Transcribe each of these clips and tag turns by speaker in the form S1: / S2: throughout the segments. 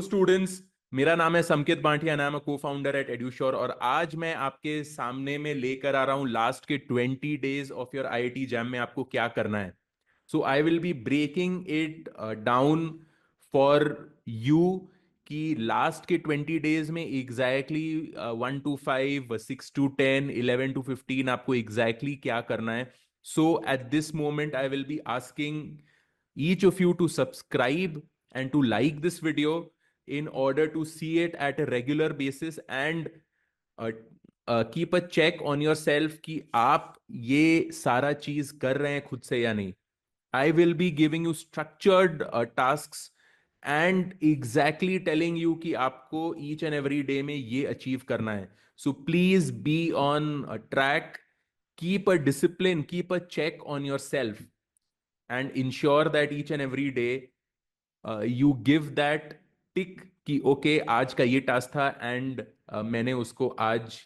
S1: Students, मेरा नाम है समकित भाटिया, नाम है को फाउंडर एट एड्यूश्योर। और आज मैं आपके सामने में लेकर आ रहा हूं लास्ट के 20 days of your IIT JAM में आपको क्या करना है। So I will be breaking it down for you कि लास्ट के 20 डेज में एग्जैक्टली 1 to 5, 6 to 10, 11 to 15 आपको एग्जैक्टली क्या करना है। So at this moment I will be asking each of you to subscribe and to like this video in order to see it at a regular basis and uh, keep a check on yourself कि आप ये सारा चीज कर रहे हैं खुद से या नहीं। I will be giving you structured tasks and exactly telling you कि आपको each and every day में ये achieve करना है। So please be on a track, keep a discipline, keep a check on yourself and ensure that each and every day you give that tick कि okay आज का ये task था and मैंने उसको आज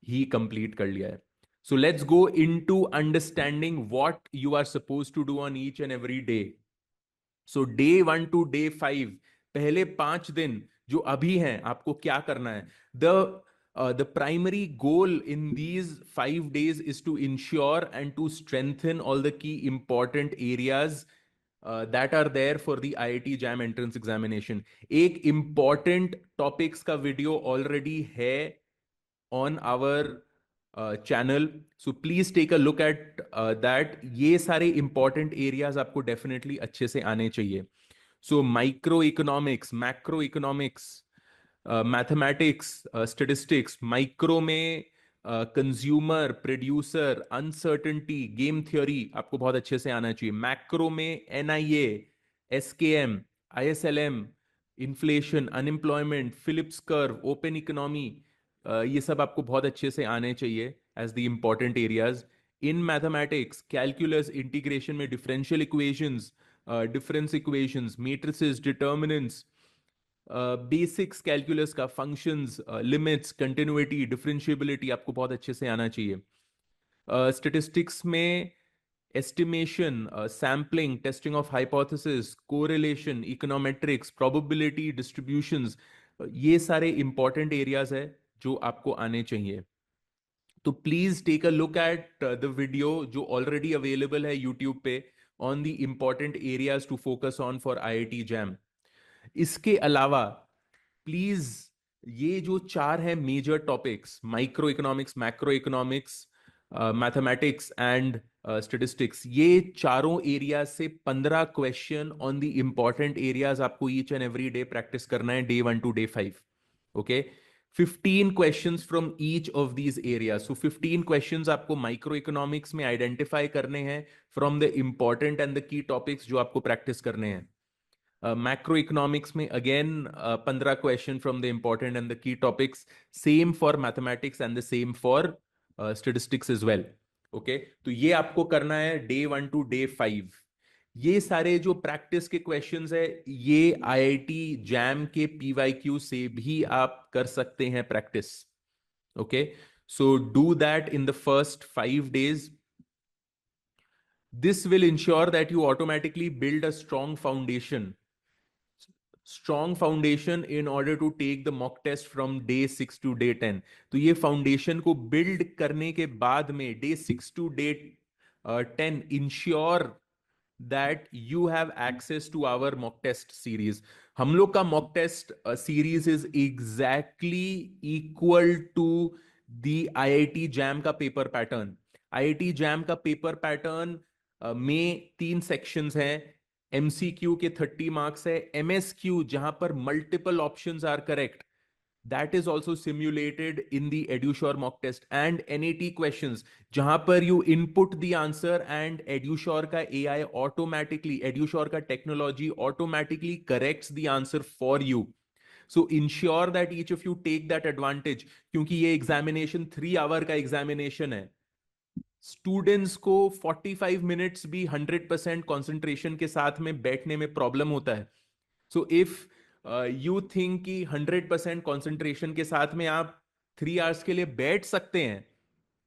S1: ही कंप्लीट कर लिया है। So let's go into understanding what you are suppose to do on each and every day. So day 1 to day 5, पहले 5 दिन जो अभी हैं आपको क्या करना है। The primary goal in these 5 days is to ensure and to strengthen all the key important areas that are there for the IIT JAM entrance examination. एक important topics का video already है on our channel, so please take a look at that. ये सारे important areas आपको definitely अच्छे से आने चाहिए। So microeconomics, macroeconomics, mathematics, statistics, micro में consumer, producer, uncertainty, game theory आपको बहुत अच्छे से आना चाहिए। मैक्रो में NIA, SKM, ISLM, inflation, unemployment, Phillips curve, open economy, ये सब आपको बहुत अच्छे से आने चाहिए as the important areas. In mathematics, calculus, integration में differential equations, difference equations, matrices, determinants, basics calculus का, फंक्शंस, लिमिट्स, कंटिन्यूटी, डिफरेंशिएबिलिटी आपको बहुत अच्छे से आना चाहिए। स्टेटिस्टिक्स में estimation, sampling, testing of hypothesis, correlation, econometrics, probability distributions, ये सारे इंपॉर्टेंट एरियाज है जो आपको आने चाहिए। तो please take a look at the video जो ऑलरेडी अवेलेबल है यूट्यूब पे on the important areas to focus on for IIT JAM. इसके अलावा प्लीज ये जो 4 है major topics, microeconomics, macroeconomics, mathematics and statistics, ये चारों एरिया से 15 question on the important areas आपको each and every day practice करना है day 1 to day 5। Okay, 15 questions from each of these areas. So 15 questions आपको micro economics में identify करने हैं from the important and the key topics जो आपको practice करने हैं। मैक्रो इकोनॉमिक्स में again 15 question from the important and the key topics, same for mathematics and the same for statistics as well. Okay, तो ये आपको करना है डे 1 to डे 5। ये सारे जो प्रैक्टिस के क्वेश्चंस है ये आईआईटी जैम के पीवाईक्यू से भी आप कर सकते हैं practice. Okay, so do that in the first 5 days. This will ensure that you automatically build a strong foundation in order to take the mock test from day 6 to day 10। तो ये foundation को build करने के बाद में day 6 to day 10 ensure that you have access to our mock test series. हम लोग का mock test series is exactly equal to the IIT JAM का पेपर पैटर्न। आईआईटी जैम का पेपर पैटर्न में 3 सेक्शंस हैं। एमसीक्यू के 30 marks है, MSQ जहां पर multiple options are correct, that is also simulated in the EduSure mock test, and NAT questions जहां पर you input the answer and EduSure का AI automatically, EduSure का technology automatically corrects the answer for you। So ensure that each of you take that advantage, क्योंकि ये examination 3 hour का examination है। Students को 45 minutes भी 100% कॉन्सेंट्रेशन के साथ में बैठने में प्रॉब्लम होता है। सो इफ यू थिंक कि 100% कॉन्सेंट्रेशन के साथ में आप 3 hours के लिए बैठ सकते हैं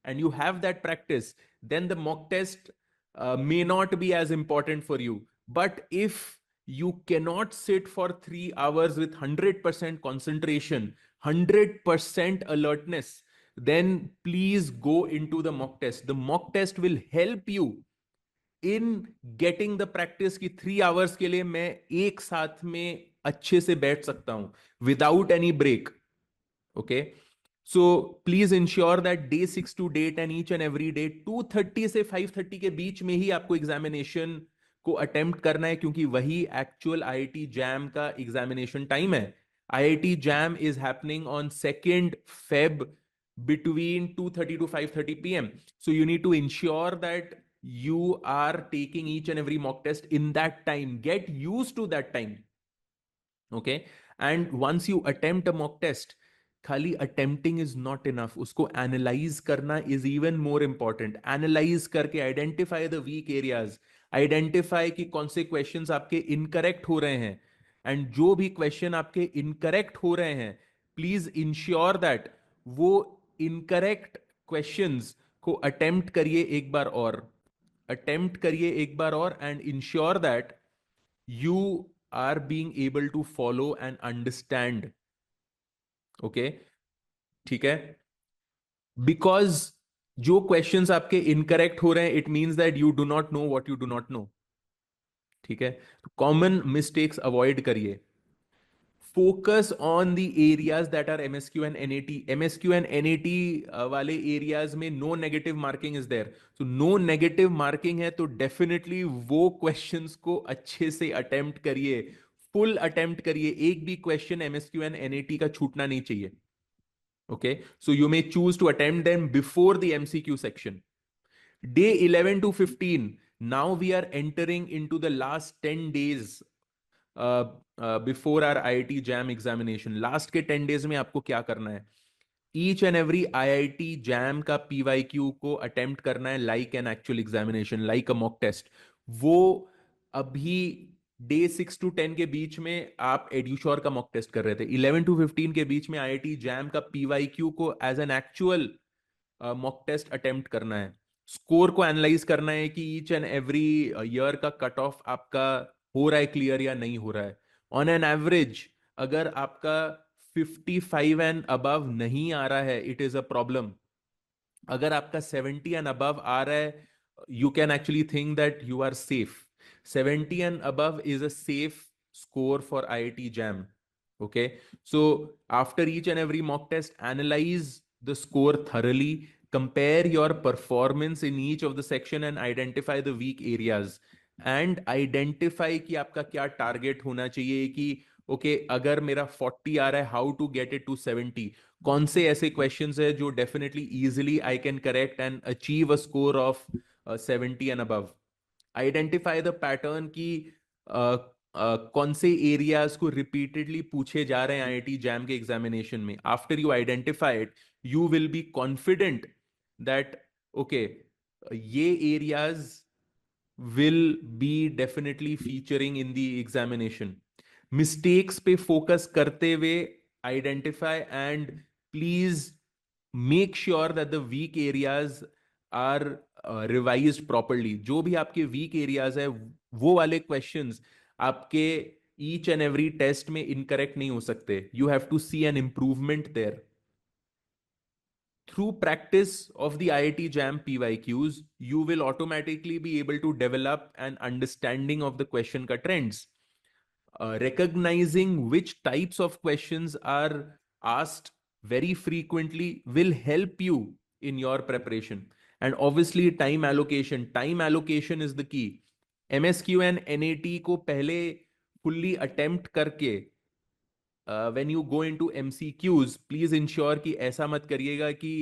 S1: and you have that practice, then the mock test may not be as important for you. But if You cannot sit for 3 hours with 100% concentration, 100% alertness. Then please go into the mock test. The mock test will help you in getting the practice की 3 hours के लिए मैं एक साथ में अच्छे से बैठ सकता हूं without any break. Okay. So please ensure that day 6 to day 10 each and every day 2:30 से 5:30 के बीच में ही आपको एग्जामिनेशन को अटेम्प्ट करना है, क्योंकि वही एक्चुअल आईआईटी जैम का एग्जामिनेशन टाइम है. IIT jam is happening on 2nd Feb between 2:30 to 5:30 p.m. So you need to ensure that you are taking each and every mock test in that time. Get used to that time. Okay. And once you attempt a mock test, खाली attempting is not enough, उसको analyse करना is even more important. Analyse करके identify the weak areas, identify कि कौन से questions आपके incorrect हो रहे हैं. एंड जो भी क्वेश्चन आपके इनकरेक्ट हो रहे हैं, प्लीज इंश्योर दैट वो इनकरेक्ट क्वेश्चंस को अटेम्प्ट करिए एक बार और, अटेम्प्ट करिए एक बार और, and ensure that you are being able to follow and understand. Okay. ठीक है. बिकॉज जो क्वेश्चंस आपके इनकरेक्ट हो रहे हैं, it means that you do not know what you do not know. ठीक है. कॉमन मिस्टेक्स अवॉइड करिए. Focus on the areas that are MSQ and NAT. MSQ and NAT वाले एरियाज में no negative marking is there. तो no negative marking है तो definitely वो questions को अच्छे से अटेम्प्ट करिए, फुल अटेम्प्ट करिए. एक भी क्वेश्चन एमएसक्यू एंड एनएटी का छूटना नहीं चाहिए. Okay, so you may choose to attempt them before the MCQ section. Day 11 to 15. Now we are entering into the last 10 days before our IIT JAM examination. Last के 10 days में आपको क्या करना है? Each and every IIT JAM का PYQ को attempt करना है like an actual examination, like a mock test. वो अभी डे 6 to 10 के बीच में आप एड्यूश्योर का मॉक टेस्ट कर रहे थे. 11 to 15 के बीच में आईआईटी जैम का पीवाईक्यू को as an actual mock test attempt करना है. स्कोर को एनालाइज करना है कि ईच एंड एवरी ईयर का कट ऑफ आपका हो रहा है क्लियर या नहीं हो रहा है. ऑन एन एवरेज अगर आपका 55 एंड अबव नहीं आ रहा है, इट इज अ प्रॉब्लम. अगर आपका 70 एंड अबव आ रहा है, you can actually think that you are safe. 70 and above is a safe score for IIT JAM. Okay. So after each and every mock test, analyze the score thoroughly, compare your performance in each of the section and identify the weak areas. And identify कि आपका क्या target होना चाहिए कि okay अगर मेरा 40 आ रहा है, how to get it to 70. कौन से ऐसे क्वेश्चंस है जो definitely easily I can correct and achieve a score of 70 and above. Identify the pattern की कौन से एरियाज को रिपीटेडली पूछे जा रहे हैं आईआईटी जैम के एग्जामिनेशन में. After you identify it, you will be confident that okay ये areas will be definitely featuring in the examination. Mistakes पे focus करते हुए identify and please make sure that the weak areas are revised properly. जो भी आपके weak areas है वो वाले questions आपके each and every test में incorrect नहीं हो सकते. You have to see an improvement there. Through practice of the IIT JAM PYQs, you will automatically be able to develop an understanding of the question ka trends. Recognizing which types of questions are asked very frequently will help you in your preparation. And obviously time allocation. Time allocation is the key. MSQ and NAT को पहले fully attempt करके when you go into MCQs, please ensure कि ऐसा मत करिएगा कि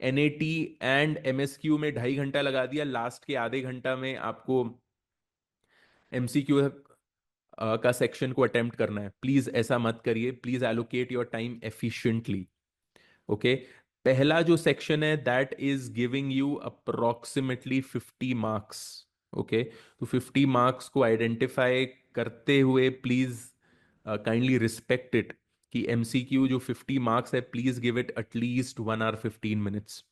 S1: NAT and MSQ में 2.5 घंटा लगा दिया, लास्ट के आधे घंटा में आपको MCQ का सेक्शन को अटेम्प्ट करना है. प्लीज ऐसा मत करिए. Please allocate your time efficiently. Okay. पहला जो सेक्शन है that is giving you approximately 50 marks. Okay. तो 50 मार्क्स को आइडेंटिफाई करते हुए प्लीज काइंडली रिस्पेक्ट इट कि एमसीक्यू जो 50 मार्क्स है, please give it at least 1 hour 15 minutes.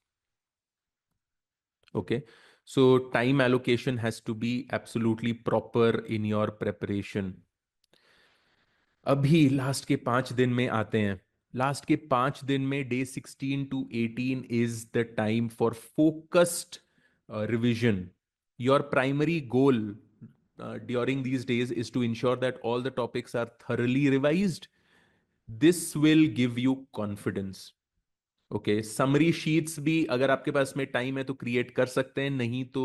S1: Okay. So time allocation has to be absolutely proper in your preparation. अभी last के 5 दिन में आते हैं। लास्ट के 5 दिन में day 16 to 18 is the time for focused revision. Your primary goal during these days is to ensure that all the topics are thoroughly revised. This will give you confidence. Okay, summary sheets भी अगर आपके पास में time है तो create कर सकते हैं, नहीं तो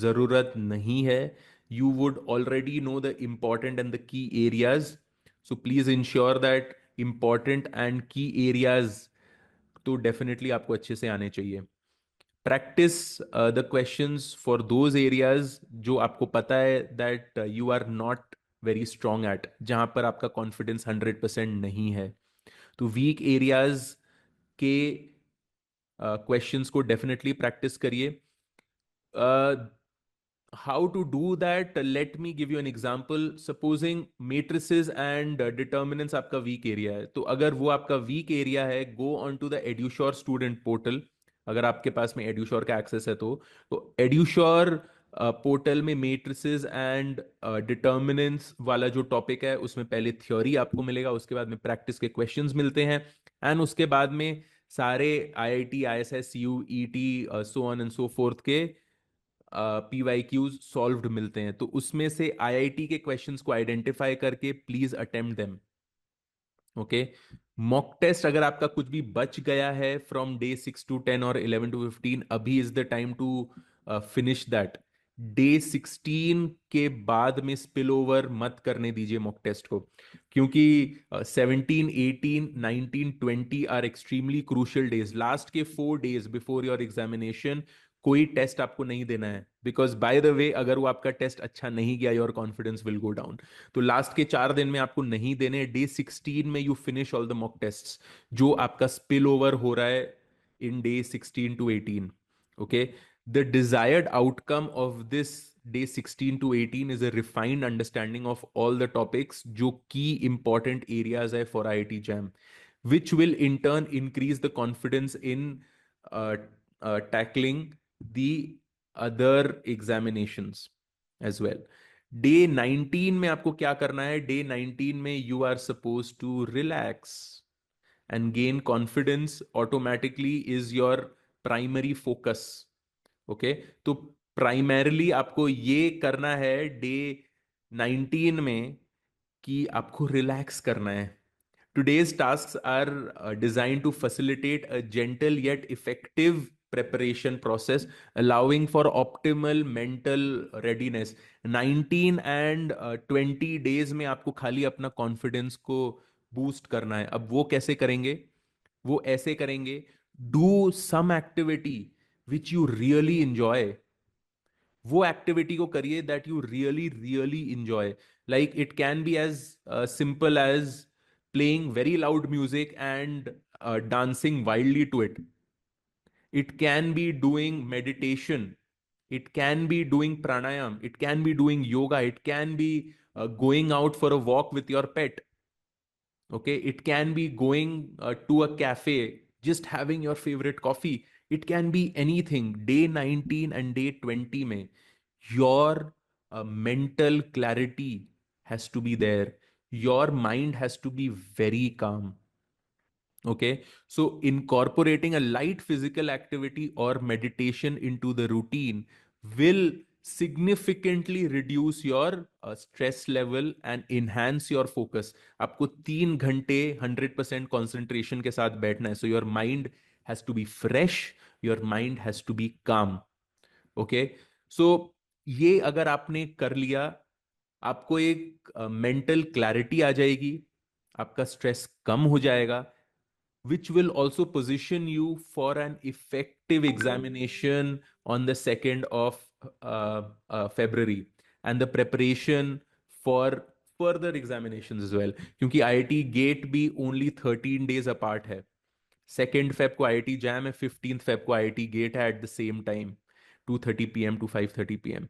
S1: जरूरत नहीं है। You would already know the important and the key areas, so please ensure that important and key areas तो डेफिनेटली आपको अच्छे से आने चाहिए। Practice the questions for those areas जो आपको पता है that you are not very strong at, जहां पर आपका कॉन्फिडेंस 100% नहीं है। तो वीक एरियाज के क्वेश्चंस को डेफिनेटली प्रैक्टिस करिए। How to do that, let me give you N example. Supposing matrices and determinants आपका वीक एरिया है, तो अगर वो आपका वीक एरिया है, go on to the Edusure student portal. अगर आपके पास में एड्यूश्योर का एक्सेस है तो एड्यूश्योर पोर्टल में मेट्रिसेस एंड डिटर्मिनेंट्स वाला जो टॉपिक है उसमें पहले थ्योरी आपको मिलेगा, उसके बाद में प्रैक्टिस के क्वेश्चंस मिलते हैं, एंड उसके बाद में सारे IIT, ISS, UET, so on and so fourth के पीवाईक्यूज सॉल्व्ड मिलते हैं। तो उसमें से आईआईटी के क्वेश्चंस को आइडेंटिफाई करके please attempt them. Okay, mock test अगर आपका कुछ भी बच गया है फ्रॉम day 6 to 10 और 11 to 15, अभी is the time to finish that. day 16 के बाद में स्पिल ओवर मत करने दीजिए मॉक टेस्ट को, क्योंकि 17, 18, 19, 20 are extremely crucial days. Last के 4 days बिफोर योर एग्जामिनेशन कोई टेस्ट आपको नहीं देना है, बिकॉज बाय द वे अगर वो आपका टेस्ट अच्छा नहीं गया, your confidence will go down. तो लास्ट के 4 दिन में आपको नहीं देने। day 16 में you finish all the mock test जो आपका स्पिल ओवर हो रहा है इन day 16 to 18। ओके, the desired outcome of this day 16 to 18 is a refined understanding of all the topics जो की इंपॉर्टेंट एरियाज है for IIT JAM, which will in turn increase the confidence in tackling the other examinations as well. day 19 में आपको क्या करना है? day 19 में you are supposed to relax and gain confidence automatically is your primary focus. Okay, तो primarily आपको ये करना है day 19 में कि आपको रिलैक्स करना है। Today's tasks are designed to facilitate a gentle yet effective preparation process, allowing for optimal mental readiness. 19 and 20 days में आपको खाली अपना कॉन्फिडेंस को बूस्ट करना है। अब वो कैसे करेंगे? वो ऐसे करेंगे, do some activity which you really enjoy. वो एक्टिविटी को करिए that you really really enjoy. Like it can be as simple as playing very loud music and dancing wildly to it. It can be doing meditation. It can be doing pranayam. It can be doing yoga. It can be going out for a walk with your pet. Okay, it can be going to a cafe, just having your favorite coffee. It can be anything. day 19 and day 20 mein, your mental clarity has to be there. Your mind has to be very calm. Okay, so incorporating a light physical activity or meditation into the routine will significantly reduce your stress level and enhance your focus. आपको 3 घंटे 100% concentration के साथ बैठना है, so your mind has to be fresh, your mind has to be calm. Okay, so ये अगर आपने कर लिया, आपको एक मेंटल क्लैरिटी आ जाएगी, आपका स्ट्रेस कम हो जाएगा, which will also position you for an effective examination on the 2nd of February, and the preparation for further examinations as well, क्योंकि आईआईटी गेट भी ओनली 13 days अपार्ट है। 2nd Feb को IIT jam है, 15th Feb को IIT gate है at the same time, 2:30 PM to 5:30 PM।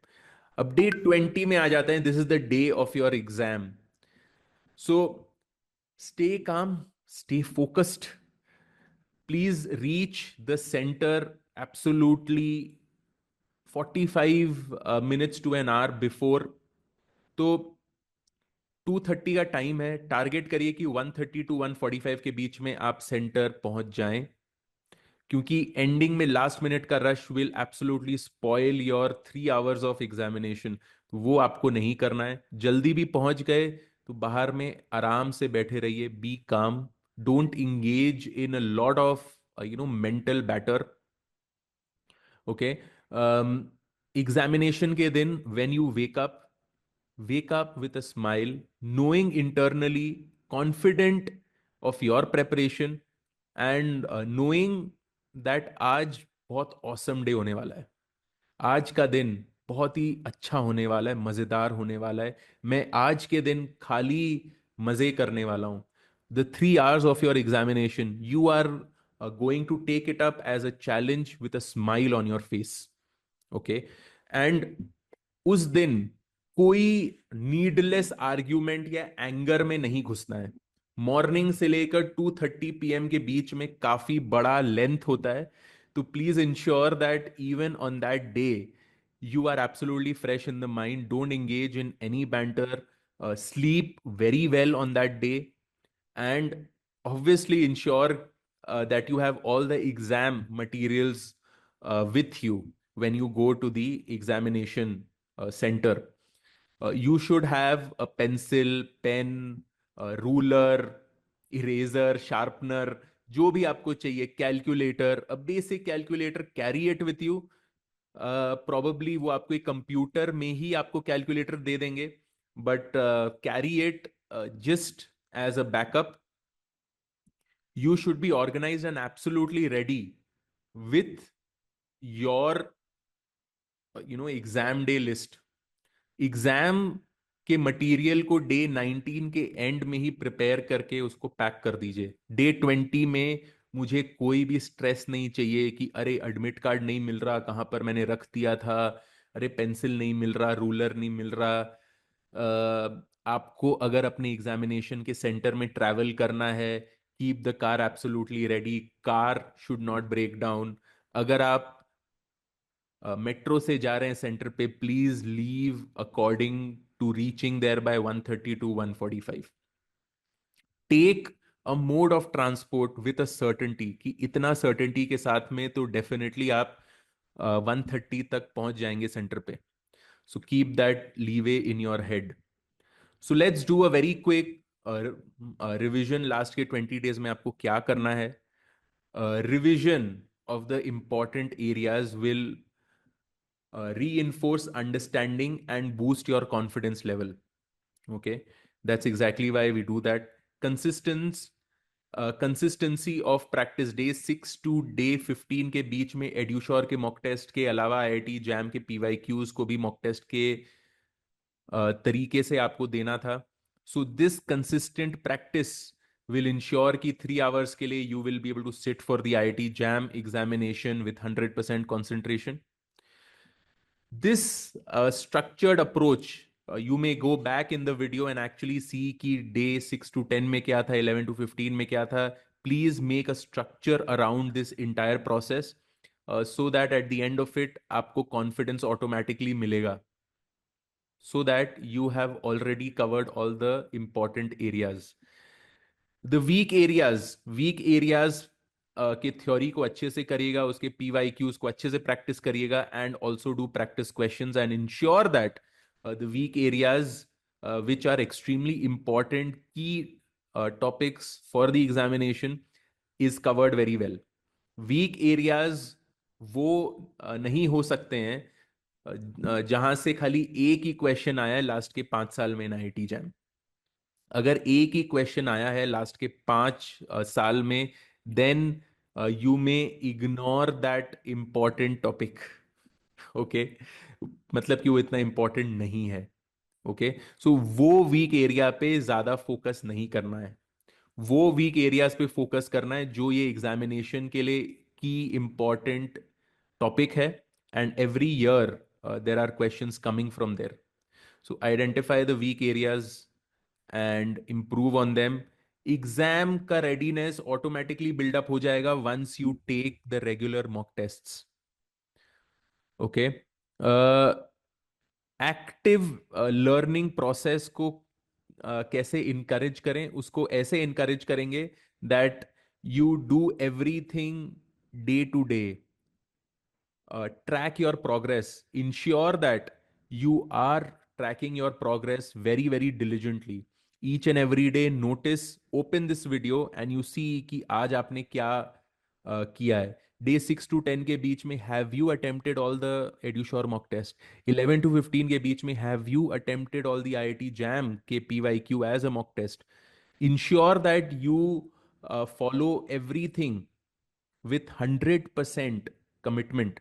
S1: अब day 20 में आ जाते हैं, this is the day of your exam. So stay calm, stay focused, please reach the center absolutely 45 minutes to an hour before. तो 2:30 का time है, target करिए कि 1:30 to 1:45 के बीच में आप सेंटर पहुंच जाएं, क्योंकि एंडिंग में लास्ट मिनट का rush will absolutely spoil your 3 hours of examination. वो आपको नहीं करना है। जल्दी भी पहुंच गए तो बाहर में आराम से बैठे रहिए, be calm, don't engage in a lot of mental batter. Okay. Examination के दिन when you wake up with a smile, knowing internally, confident of your preparation, and knowing that आज बहुत awesome day होने वाला है। आज का दिन बहुत ही अच्छा होने वाला है, मजेदार होने वाला है। मैं आज के दिन खाली मजे करने वाला हूं। The 3 hours of your examination, you are going to take it up as a challenge with a smile on your face. Okay. And उस दिन कोई नीडलेस आर्ग्यूमेंट या एंगर में नहीं घुसना है। मॉर्निंग से लेकर 2:30 PM के बीच में काफी बड़ा लेंथ होता है, तो please ensure that even on that day you are absolutely fresh in the mind. Don't engage in any banter. Sleep very well on that day, and obviously ensure that you have all the exam materials with you when you go to the examination center. You should have a pencil, pen, ruler, eraser, sharpener, जो भी आपको चाहिए, calculator, a basic calculator, carry it with you. Probably वो आपको एक computer में ही आपको calculator दे देंगे, but carry it just as a backup. You should be organized and absolutely ready with your exam day list. Exam के material को day 19 के एंड में ही प्रिपेयर करके उसको पैक कर दीजिए। डे 20 में मुझे कोई भी स्ट्रेस नहीं चाहिए कि अरे एडमिट कार्ड नहीं मिल रहा, कहाँ पर मैंने रख दिया था, अरे पेंसिल नहीं मिल रहा, रूलर नहीं मिल रहा। आपको अगर अपने एग्जामिनेशन के सेंटर में ट्रैवल करना है, keep the car absolutely ready, car should not break down. अगर आप मेट्रो से जा रहे हैं सेंटर पे, please leave according to reaching there by 1:30 to 1:45। Take a mode of transport with a certainty, कि इतना सर्टेनिटी के साथ में तो डेफिनेटली आप 1:30 तक पहुंच जाएंगे सेंटर पे। So keep that leeway in your head. So let's do a very quick revision. Last के 20 डेज में आपको क्या करना है। Revision of the important areas will reinforce understanding and boost your confidence level. Okay, that's exactly why we do that. Consistency of practice day 6 to day 15 के बीच में एड्यूशोर के मॉक टेस्ट के अलावा आईआईटी जैम के पीवाईक्यूज को भी mock test के तरीके से आपको देना था। So this consistent practice will ensure कि 3 hours के लिए you will be able to sit for the IIT JAM examination with 100% concentration. This structured approach, you may go back in the video and actually see कि day 6 to 10 में क्या था, 11 to 15 में क्या था। Please make a structure around this entire process so that at the end of it आपको confidence automatically मिलेगा, so that you have already covered all the important areas. The weak areas के theory को अच्छे से करिएगा, उसके PYQs को अच्छे से प्रैक्टिस करिएगा, and also do practice questions and ensure that the weak areas which are extremely important की topics for the examination is covered very well. Weak areas वो नहीं हो सकते हैं जहां से खाली एक ही क्वेश्चन आया है लास्ट के 5 साल में इन आईआईटी जैम। अगर एक ही क्वेश्चन आया है लास्ट के 5 साल में, then you may ignore that important topic. Okay, मतलब कि वो इतना इंपॉर्टेंट नहीं है। ओके, सो वो वीक एरिया पे ज्यादा फोकस नहीं करना है। वो वीक एरियाज पे फोकस करना है जो ये एग्जामिनेशन के लिए की इंपॉर्टेंट टॉपिक है, and every year there are questions coming from there. So identify the weak areas and improve on them. Exam का रेडीनेस ऑटोमेटिकली बिल्डअप हो जाएगा once you take the regular mock tests. Okay, active learning process को कैसे encourage करें उसको, ऐसे encourage करेंगे that you do everything day to day, track your progress, ensure that you are tracking your progress very, very diligently. Each and every day, notice, open this video and you see कि आज आपने क्या किया है. Day 6 to 10 के बीच में have you attempted all the Edusure mock test. 11 to 15 के बीच में have you attempted all the IIT JAM के PYQ as a mock test. Ensure that you follow everything with 100% commitment.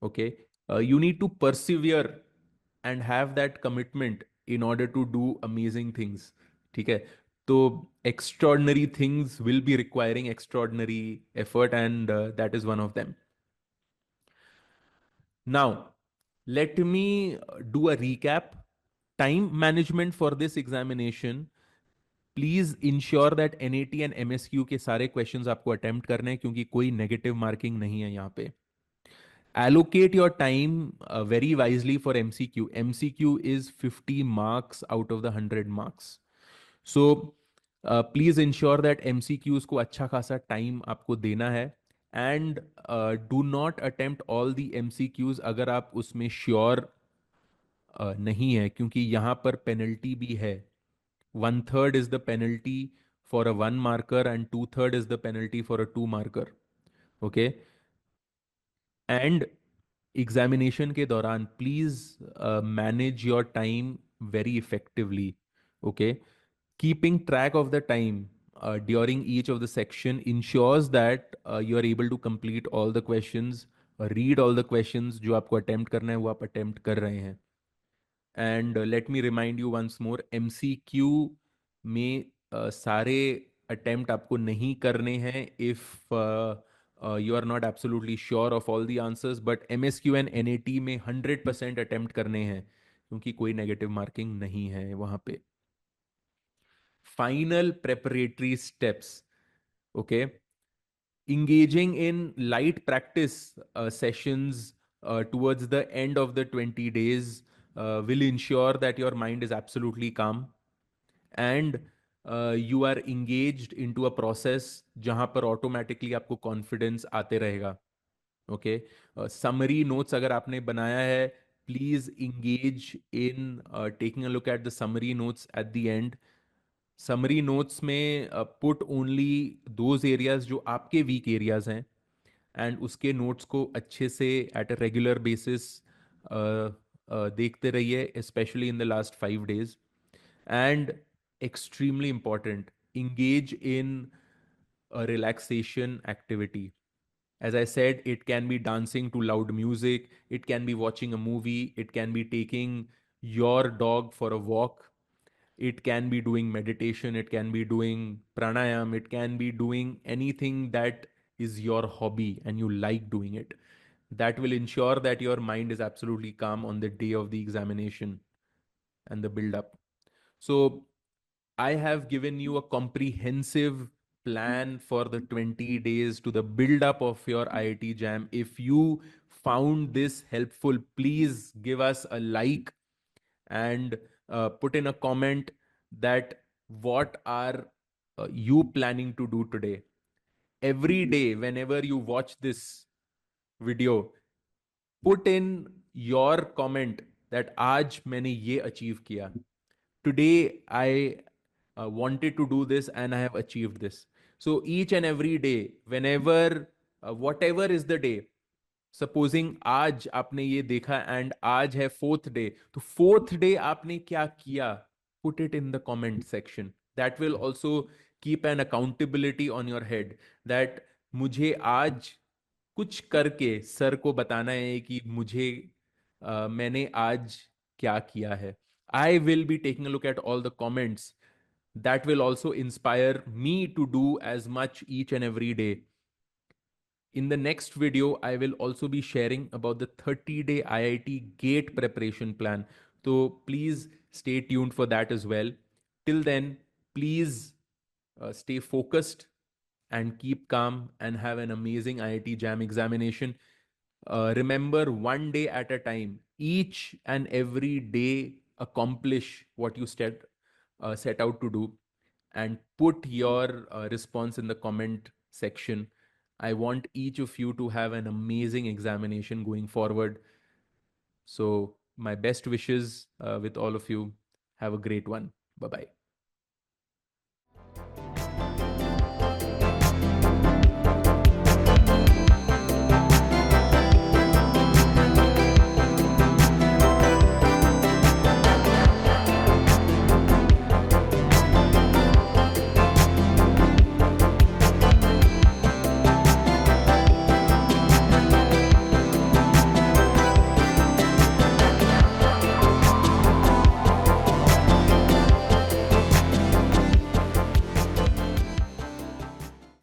S1: Okay. You need to persevere and have that commitment in order to do amazing things. ठीक है. तो extraordinary things will be requiring extraordinary effort, and that is one of them. Now, let me do a recap. Time management for this examination. Please ensure that NAT and MSQ के सारे questions आपको attempt करने हैं, क्योंकि कोई negative marking नहीं है यहाँ पे. Allocate your time very wisely for MCQ. MCQ is 50 marks out of the 100 marks. So please ensure that MCQs को अच्छा खासा टाइम आपको देना है. And do not attempt all the MCQs अगर आप उसमें श्योर नहीं है, क्योंकि यहाँ पर पेनल्टी भी है. 1/3 is the penalty for a 1 marker and 2/3 is the penalty for a 2 marker. Okay. And examination के दौरान please manage your time very effectively. Okay. Keeping track of the time during each of the section ensures that you are able to complete all the questions, read all the questions. जो आपको attempt करना है वो आप attempt कर रहे हैं. And let me remind you once more, MCQ में सारे अटेम्प्ट आपको नहीं करने हैं if you are not absolutely sure of all the answers, but MSQ and NAT में 100% अटेम्प्ट करने हैं, क्योंकि कोई नेगेटिव मार्किंग नहीं है वहां पे. Final preparatory steps. Okay. Engaging in light practice sessions towards the end of the 20 days will ensure that your mind is absolutely calm, and you are engaged into a process जहां पर automatically आपको confidence आते रहेगा. Okay. Summary notes अगर आपने बनाया है, please engage in taking a look at the summary notes at the end. Summary notes में पुट ओनली दोज एरियाज जो आपके वीक एरियाज हैं, एंड उसके नोट्स को अच्छे से एट अ रेगुलर बेसिस देखते रहिए, specially in the last 5 days. And extremely important, engage in relaxation activity. As I said, it can be dancing to loud music, it can be watching a movie, it can be taking your dog for a walk, it can be doing meditation, it can be doing pranayam, it can be doing anything that is your hobby and you like doing it. That will ensure that your mind is absolutely calm on the day of the examination and the build up. So, I have given you a comprehensive plan for the 20 days to the build up of your IIT Jam. If you found this helpful, please give us a like and put in a comment that what are you planning to do today. Every day, whenever you watch this video, put in your comment that आज मैंने ये achieve किया. Today I wanted to do this and I have achieved this. So each and every day, whenever, whatever is the day, supposing आज आपने ये देखा and आज है 4th डे, तो 4th डे आपने क्या किया, put it in the comment section. That will also keep an accountability on your head that मुझे आज कुछ करके सर को बताना है कि मुझे मैंने आज क्या किया है. आई will be taking a look at all the comments. That will also inspire me to do as much each and every day. In the next video, I will also be sharing about the 30-day IIT GATE preparation plan. So please stay tuned for that as well. Till then, please stay focused and keep calm and have an amazing IIT JAM examination. Remember, one day at a time, each and every day accomplish what you said. set out to do, and put your response in the comment section. I want each of you to have an amazing examination going forward. So, my best wishes with all of you. Have a great one. Bye bye.